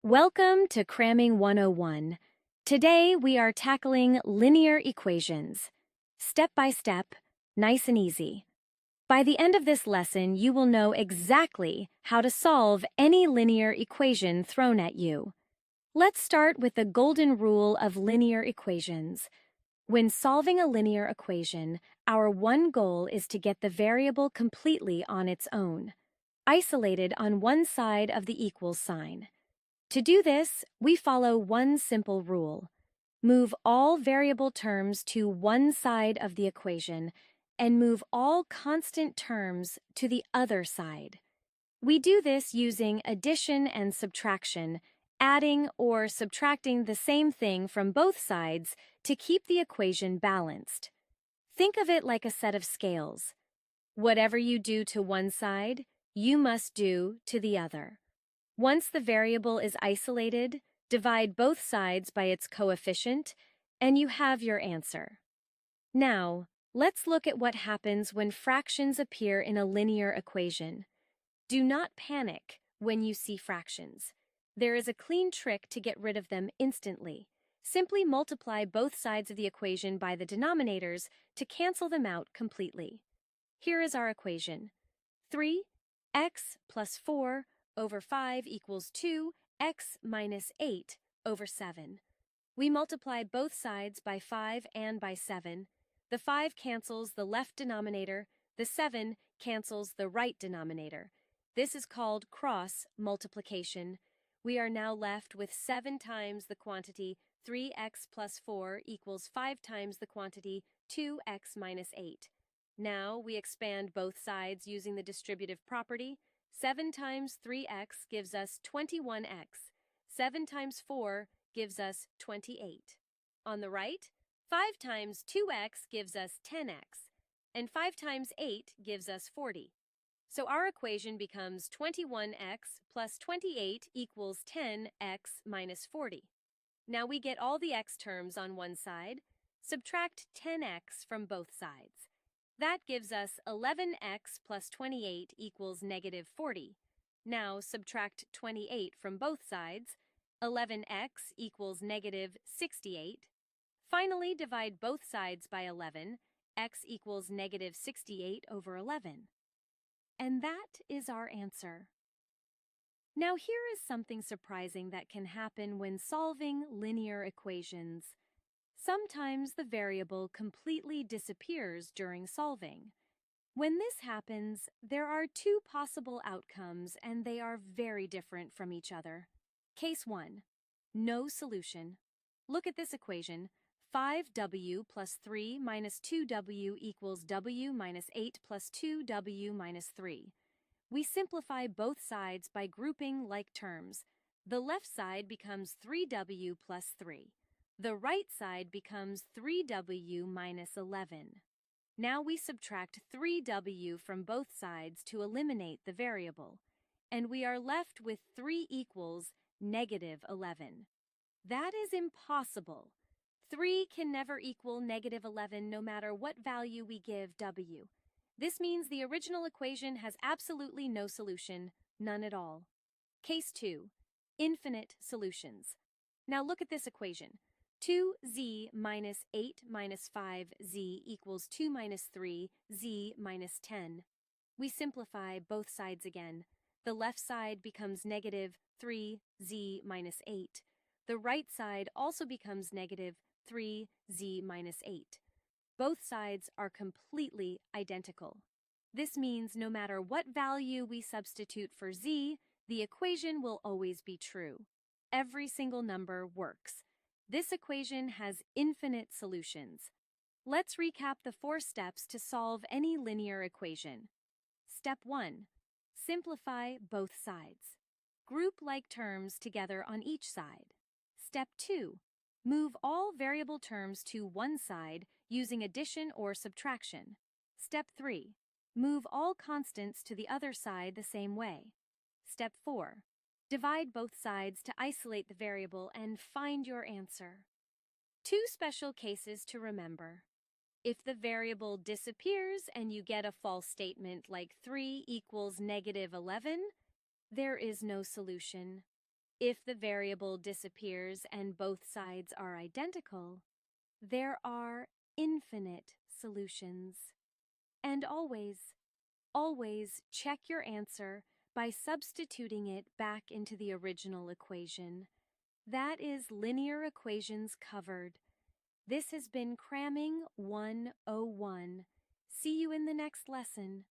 Welcome to Cramming 101. Today we are tackling linear equations. Step by step, nice and easy. By the end of this lesson, you will know exactly how to solve any linear equation thrown at you. Let's start with the golden rule of linear equations. When solving a linear equation, our one goal is to get the variable completely on its own, isolated on one side of the equals sign. To do this, we follow one simple rule. Move all variable terms to one side of the equation and move all constant terms to the other side. We do this using addition and subtraction, adding or subtracting the same thing from both sides to keep the equation balanced. Think of it like a set of scales. Whatever you do to one side, you must do to the other. Once the variable is isolated, divide both sides by its coefficient, and you have your answer. Now, let's look at what happens when fractions appear in a linear equation. Do not panic when you see fractions. There is a clean trick to get rid of them instantly. Simply multiply both sides of the equation by the denominators to cancel them out completely. Here is our equation. 3x plus 4 over 5 equals 2x minus 8 over 7. We multiply both sides by 5 and by 7. The 5 cancels the left denominator, the 7 cancels the right denominator. This is called cross multiplication. We are now left with 7 times the quantity 3x plus 4 equals 5 times the quantity 2x minus 8. Now we expand both sides using the distributive property. 7 times 3x gives us 21x. 7 times 4 gives us 28. On the right, 5 times 2x gives us 10x, and 5 times 8 gives us 40. So our equation becomes 21x plus 28 equals 10x minus 40. Now we get all the x terms on one side. Subtract 10x from both sides. That gives us 11x plus 28 equals negative 40. Now subtract 28 from both sides. 11x equals negative 68. Finally, divide both sides by 11. X equals negative 68 over 11. And that is our answer. Now here is something surprising that can happen when solving linear equations. Sometimes the variable completely disappears during solving. When this happens, there are two possible outcomes, and they are very different from each other. Case 1. No solution. Look at this equation. 5w plus 3 minus 2w equals w minus 8 plus 2w minus 3. We simplify both sides by grouping like terms. The left side becomes 3w plus 3. The right side becomes 3w minus 11. Now we subtract 3w from both sides to eliminate the variable, and we are left with 3 equals negative 11. That is impossible. 3 can never equal negative 11 no matter what value we give w. This means the original equation has absolutely no solution, none at all. Case 2. Infinite solutions. Now look at this equation. 2z minus 8 minus 5z equals 2 minus 3z minus 10. We simplify both sides again. The left side becomes negative 3z minus 8. The right side also becomes negative 3z minus 8. Both sides are completely identical. This means no matter what value we substitute for z, the equation will always be true. Every single number works. This equation has infinite solutions. Let's recap the 4 steps to solve any linear equation. Step 1. Simplify both sides. Group like terms together on each side. Step 2. Move all variable terms to one side using addition or subtraction. Step 3. Move all constants to the other side the same way. Step 4. Divide both sides to isolate the variable and find your answer. 2 special cases to remember. If the variable disappears and you get a false statement like 3 equals negative 11, there is no solution. If the variable disappears and both sides are identical, there are infinite solutions. And always check your answer by substituting it back into the original equation. That is linear equations covered. This has been Cramming 101. See you in the next lesson.